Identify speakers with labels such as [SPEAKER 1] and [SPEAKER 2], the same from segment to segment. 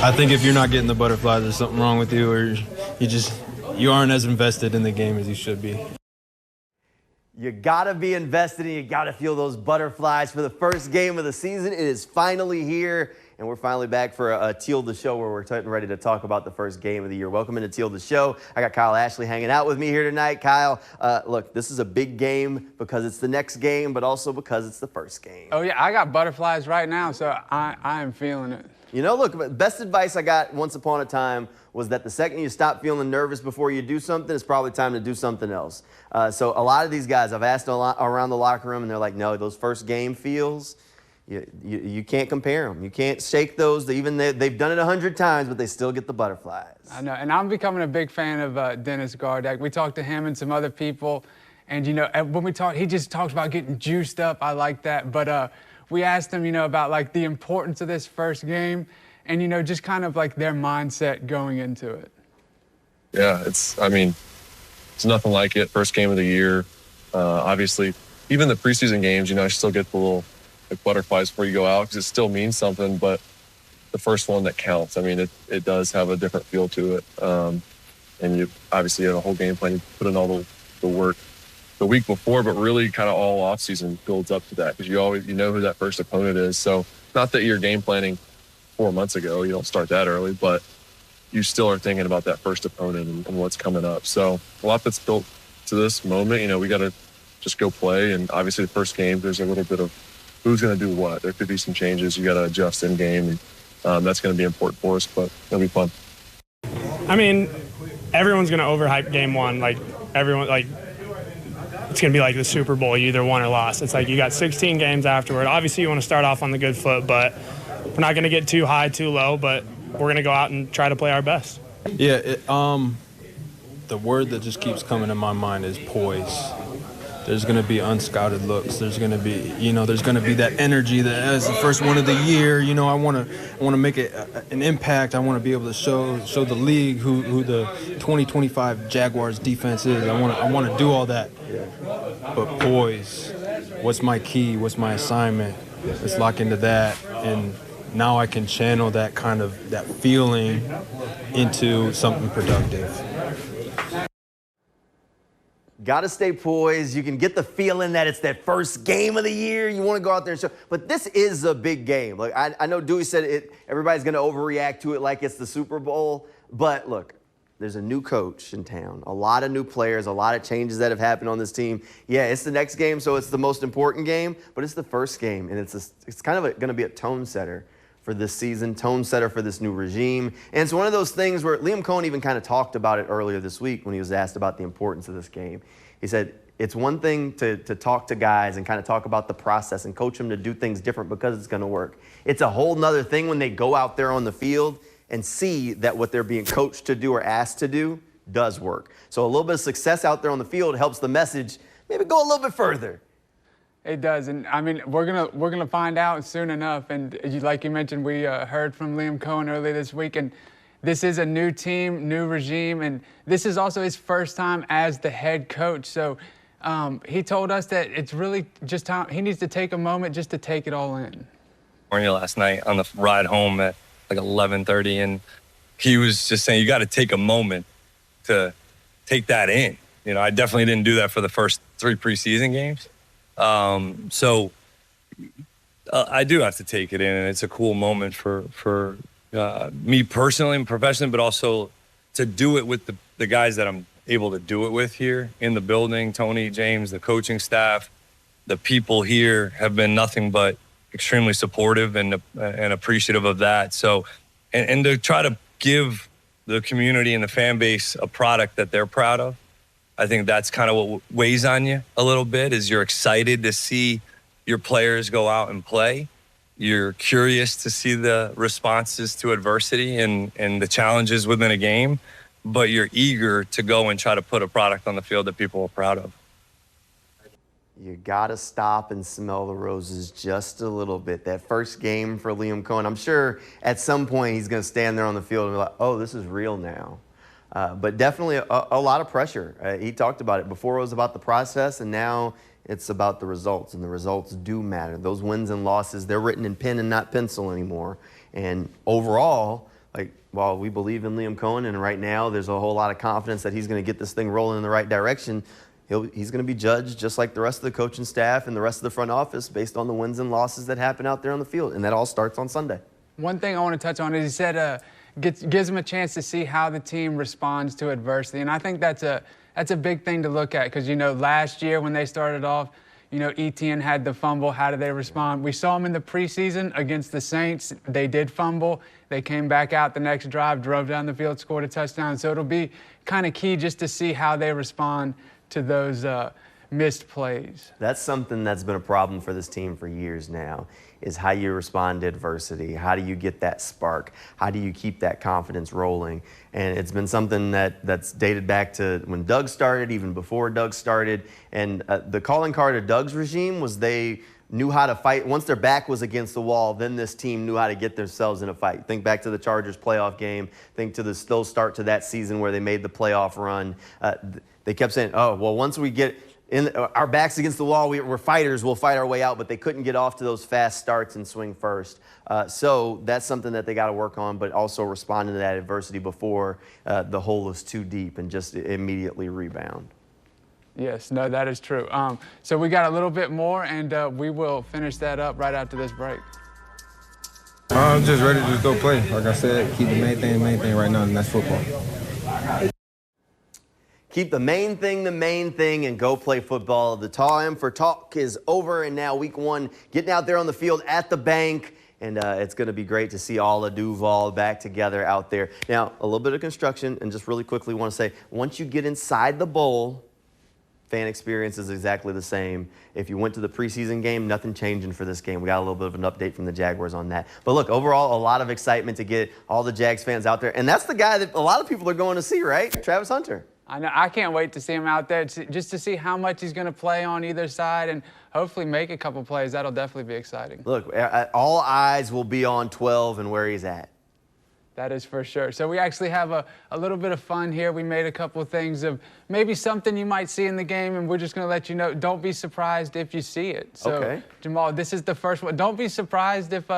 [SPEAKER 1] I think if you're not getting the butterflies, there's something wrong with you, or you aren't as invested in the game as you should be.
[SPEAKER 2] You gotta be invested and you gotta feel those butterflies for the first game of the season. It is finally here, and we're finally back for a Teal the Show where we're getting ready to talk about the first game of the year. Welcome into Teal the Show. I got Kyle Ashley hanging out with me here tonight. Kyle, look, this is a big game because it's the next game, but also because it's the first game.
[SPEAKER 3] Oh, yeah, I got butterflies right now, so I am feeling it.
[SPEAKER 2] You know, look, best advice I got once upon a time was that the second you stop feeling nervous before you do something, it's probably time to do something else. So a lot of these guys, I've asked a lot around the locker room, and they're like, no, those first game feels, you can't compare them. You can't shake those. They've done it 100 times, but they still get the butterflies.
[SPEAKER 3] I know, and I'm becoming a big fan of Dennis Gardeck. We talked to him and some other people, and, you know, when we talked, he just talks about getting juiced up. I like that. But we asked him, you know, about, like, the importance of this first game and, you know, just kind of, like, their mindset going into it.
[SPEAKER 4] Yeah, it's nothing like it. First game of the year. Obviously, even the preseason games, you know, I still get the little butterflies before you go out because it still means something, but the first one that counts. I mean, it does have a different feel to it. And you obviously have a whole game plan. You put in all the work the week before, but really kind of all off season builds up to that because you know who that first opponent is. So not that you're game planning 4 months ago, you don't start that early, but you still are thinking about that first opponent and what's coming up. So a lot that's built to this moment. You know, we got to just go play. And obviously the first game, there's a little bit of who's going to do what. There could be some changes. You got to adjust in game. And that's going to be important for us, but it'll be fun.
[SPEAKER 5] I mean, everyone's going to overhype game one. Like, everyone, like, it's going to be like the Super Bowl. You either won or lost. It's like you got 16 games afterward. Obviously, you want to start off on the good foot, but we're not going to get too high, too low, but we're going to go out and try to play our best.
[SPEAKER 1] Yeah, the word that just keeps coming to my mind is poise. There's going to be unscouted looks. There's going to be, you know, there's going to be that energy that as the first one of the year, you know, I want to make an impact. I want to be able to show the league who the 2025 Jaguars defense is. I want to do all that. But poise, what's my key? What's my assignment? Let's lock into that. And now I can channel that kind of that feeling into something productive.
[SPEAKER 2] Got to stay poised. You can get the feeling that it's that first game of the year. You want to go out there and show. But this is a big game. Like I know Dewey said it. Everybody's going to overreact to it like it's the Super Bowl. But look, there's a new coach in town, a lot of new players, a lot of changes that have happened on this team. Yeah, it's the next game, so it's the most important game. But it's the first game, and it's kind of going to be a tone setter for this season, tone setter for this new regime. And it's one of those things where Liam Cohen even kind of talked about it earlier this week when he was asked about the importance of this game. He said, it's one thing to talk to guys and kind of talk about the process and coach them to do things different because it's going to work. It's a whole nother thing when they go out there on the field and see that what they're being coached to do or asked to do does work. So a little bit of success out there on the field helps the message maybe go a little bit further.
[SPEAKER 3] It does, and I mean we're gonna find out soon enough. And like you mentioned, we heard from Liam Cohen earlier this week, and this is a new team, new regime, and this is also his first time as the head coach. So he told us that it's really just time. He needs to take a moment just to take it all in.
[SPEAKER 6] Last night on the ride home at like 11:30, and he was just saying you got to take a moment to take that in. You know, I definitely didn't do that for the first 3 preseason games. So I do have to take it in, and it's a cool moment for me personally and professionally, but also to do it with the guys that I'm able to do it with here in the building. Tony, James, the coaching staff, the people here have been nothing but extremely supportive and appreciative of that. So, and to try to give the community and the fan base a product that they're proud of. I think that's kind of what weighs on you a little bit, is you're excited to see your players go out and play. You're curious to see the responses to adversity and the challenges within a game, but you're eager to go and try to put a product on the field that people are proud of.
[SPEAKER 2] You got to stop and smell the roses just a little bit. That first game for Liam Cohen, I'm sure at some point he's going to stand there on the field and be like, oh, this is real now. But definitely a lot of pressure. He talked about it. Before it was about the process, and now it's about the results, and the results do matter. Those wins and losses, they're written in pen and not pencil anymore. And overall, like, while we believe in Liam Cohen, and right now there's a whole lot of confidence that he's going to get this thing rolling in the right direction, he's going to be judged just like the rest of the coaching staff and the rest of the front office based on the wins and losses that happen out there on the field, and that all starts on Sunday.
[SPEAKER 3] One thing I want to touch on is he said gives him a chance to see how the team responds to adversity, and I think that's a big thing to look at because, last year when they started off, Etienne had the fumble. How did they respond? We saw them in the preseason against the Saints. They did fumble. They came back out the next drive, drove down the field, scored a touchdown. So it'll be kind of key just to see how they respond to those missed plays.
[SPEAKER 2] That's something that's been a problem for this team for years now, is how you respond to adversity. How do you get that spark? How do you keep that confidence rolling? And it's been something that's dated back to when Doug started, even before Doug started. And the calling card of Doug's regime was they knew how to fight. Once their back was against the wall, then this team knew how to get themselves in a fight. Think back to the Chargers playoff game. Think to the slow start to that season where they made the playoff run. They kept saying, oh, well, once we get our backs against the wall, we're fighters, we'll fight our way out, but they couldn't get off to those fast starts and swing first. So that's something that they got to work on, but also responding to that adversity before the hole is too deep and just immediately rebound.
[SPEAKER 3] Yes, no, that is true. So we got a little bit more, and we will finish that up right after this break.
[SPEAKER 7] I'm just ready to just go play. Like I said, keep the main thing right now, and that's football.
[SPEAKER 2] Keep the main thing, and go play football. The time for talk is over, and now week one, getting out there on the field at the bank, and it's going to be great to see all of Duval back together out there. Now, a little bit of construction, and just really quickly want to say, once you get inside the bowl, fan experience is exactly the same. If you went to the preseason game, nothing changing for this game. We got a little bit of an update from the Jaguars on that. But look, overall, a lot of excitement to get all the Jags fans out there, and that's the guy that a lot of people are going to see, right? Travis Hunter.
[SPEAKER 3] I know. I can't wait to see him out there just to see how much he's going to play on either side and hopefully make a couple plays. That'll definitely be exciting.
[SPEAKER 2] Look, all eyes will be on 12 and where he's at.
[SPEAKER 3] That is for sure. So we actually have a little bit of fun here. We made a couple of things of maybe something you might see in the game, and we're just going to let you know. Don't be surprised if you see it. So,
[SPEAKER 2] okay.
[SPEAKER 3] Jamal, this is the first one. Don't be surprised if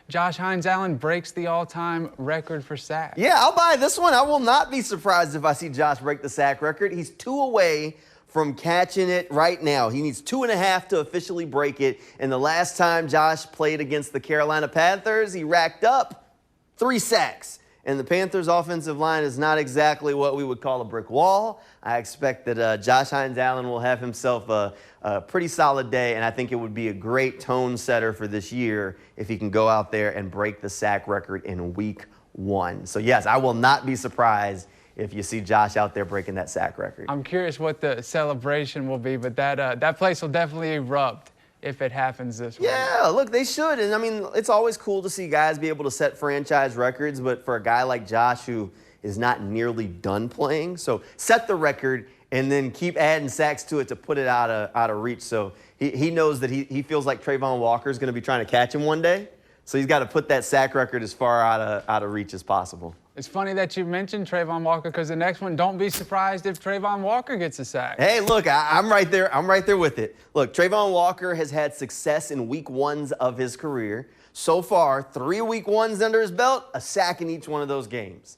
[SPEAKER 3] Josh Hines-Allen breaks the all-time record for sacks.
[SPEAKER 2] Yeah, I'll buy this one. I will not be surprised if I see Josh break the sack record. He's 2 away from catching it right now. He needs 2.5 to officially break it. And the last time Josh played against the Carolina Panthers, he racked up 3 sacks. And the Panthers' offensive line is not exactly what we would call a brick wall. I expect that Josh Hines-Allen will have himself a pretty solid day, and I think it would be a great tone setter for this year if he can go out there and break the sack record in week 1. So, yes, I will not be surprised if you see Josh out there breaking that sack record.
[SPEAKER 3] I'm curious what the celebration will be, but that place will definitely erupt if it happens this way.
[SPEAKER 2] Yeah, look, they should. And, I mean, it's always cool to see guys be able to set franchise records, but for a guy like Josh who is not nearly done playing, so set the record and then keep adding sacks to it to put it out of reach. So he knows that he feels like Trayvon Walker is going to be trying to catch him one day, so he's got to put that sack record as far out of reach as possible.
[SPEAKER 3] It's funny that you mentioned Trayvon Walker because the next one, don't be surprised if Trayvon Walker gets a sack.
[SPEAKER 2] Hey, look, I'm right there. I'm right there with it. Look, Trayvon Walker has had success in week 1s of his career. So far, 3 week 1s under his belt, a sack in each one of those games.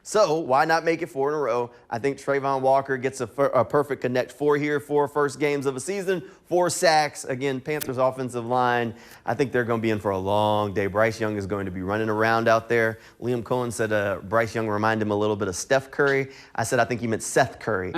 [SPEAKER 2] So why not make it 4 in a row? I think Trayvon Walker gets a perfect connect. 4 here, 4 first games of a season, 4 sacks. Again, Panthers offensive line, I think they're going to be in for a long day. Bryce Young is going to be running around out there. Liam Cohen said Bryce Young reminded him a little bit of Steph Curry. I said I think he meant Seth Curry.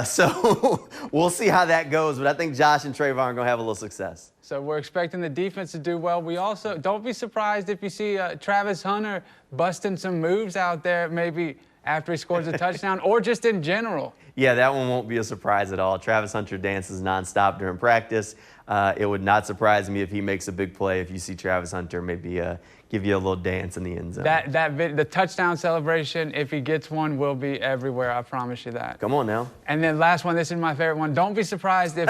[SPEAKER 2] So we'll see how that goes, but I think Josh and Trayvon are going to have a little success.
[SPEAKER 3] So we're expecting the defense to do well. We also, don't be surprised if you see Travis Hunter busting some moves out there, maybe after he scores a touchdown or just in general.
[SPEAKER 2] Yeah, that one won't be a surprise at all. Travis Hunter dances nonstop during practice. It would not surprise me if he makes a big play if you see Travis Hunter maybe give you a little dance in the end zone.
[SPEAKER 3] The touchdown celebration, if he gets one, will be everywhere. I promise you that.
[SPEAKER 2] Come on now.
[SPEAKER 3] And then last one, this is my favorite one. Don't be surprised if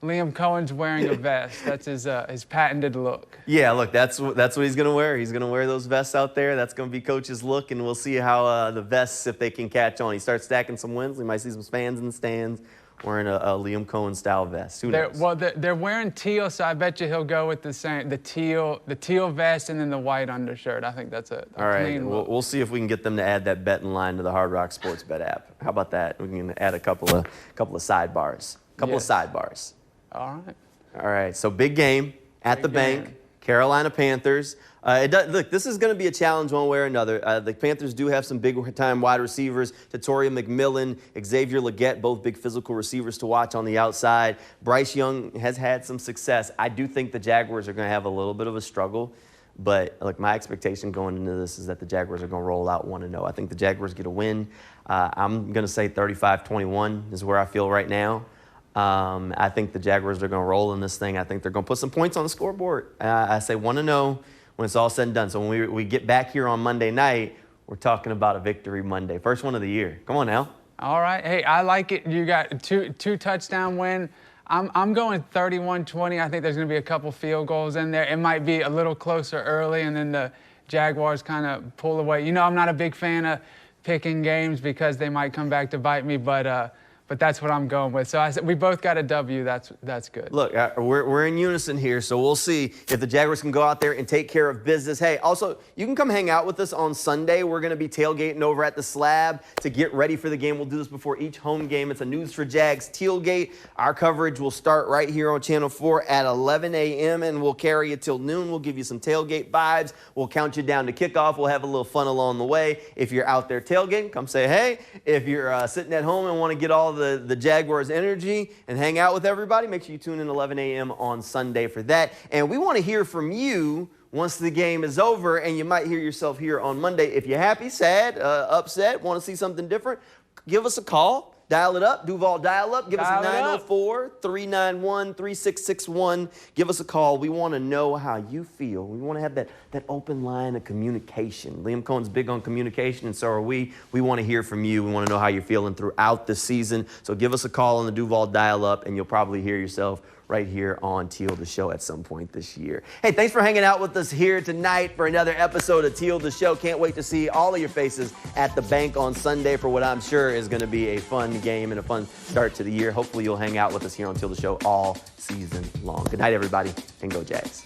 [SPEAKER 3] Liam Cohen's wearing a vest. That's his patented look.
[SPEAKER 2] Yeah, look, that's what he's going to wear. He's going to wear those vests out there. That's going to be Coach's look, and we'll see how the vests, if they can catch on. He starts stacking some wins. We might see some fans in the stands. wearing a Liam Cohen style vest. Who knows?
[SPEAKER 3] Well, they're wearing teal, so I bet you he'll go with the teal vest and then the white undershirt. I think that's a
[SPEAKER 2] All right,
[SPEAKER 3] clean look.
[SPEAKER 2] we'll see if we can get them to add that betting line to the Hard Rock Sports Bet app. How about that? We can add a couple of sidebars.
[SPEAKER 3] Yes.
[SPEAKER 2] Sidebars.
[SPEAKER 3] All right.
[SPEAKER 2] All right, so big game at the bank. Carolina Panthers. Look, this is going to be a challenge one way or another. The Panthers do have some big-time wide receivers. Tatoria McMillan, Xavier Legette, both big physical receivers to watch on the outside. Bryce Young has had some success. I do think the Jaguars are going to have a little bit of a struggle. But look, my expectation going into this is that the Jaguars are going to roll out 1-0. I think the Jaguars get a win. I'm going to say 35-21 is where I feel right now. I think the Jaguars are going to roll in this thing. I think they're going to put some points on the scoreboard. I say 1-0 when it's all said and done. So when we get back here on Monday night, we're talking about a victory Monday. First one of the year. Come on now.
[SPEAKER 3] All right. Hey, I like it. You got two touchdown win. I'm going 31-20. I think there's going to be a couple field goals in there. It might be a little closer early, and then the Jaguars kind of pull away. You know, I'm not a big fan of picking games because they might come back to bite me, but that's what I'm going with. So I said we both got a W. That's good.
[SPEAKER 2] Look, we're in unison here, so we'll see if the Jaguars can go out there and take care of business. Hey, also, you can come hang out with us on Sunday. We're going to be tailgating over at the Slab to get ready for the game. We'll do this before each home game. It's a News for Jags tailgate. Our coverage will start right here on Channel 4 at 11 a.m., and we'll carry you till noon. We'll give you some tailgate vibes. We'll count you down to kickoff. We'll have a little fun along the way. If you're out there tailgating, come say hey. If you're sitting at home and want to get all the Jaguars energy and hang out with everybody, make sure you tune in 11 a.m. on Sunday for that. And we want to hear from you once the game is over, and you might hear yourself here on Monday. If you're happy, sad, upset, want to see something different, give us a call. Dial it up. Duval, dial up. Give us a 904-391-3661. Give us a call. We want to know how you feel. We want to have that open line of communication. Liam Cohen's big on communication, and so are we. We want to hear from you. We want to know how you're feeling throughout the season. So give us a call on the Duval dial up, and you'll probably hear yourself right here on Teal the Show at some point this year. Hey, thanks for hanging out with us here tonight for another episode of Teal the Show. Can't wait to see all of your faces at the bank on Sunday for what I'm sure is going to be a fun game and a fun start to the year. Hopefully you'll hang out with us here on Teal the Show all season long. Good night, everybody, and go Jags.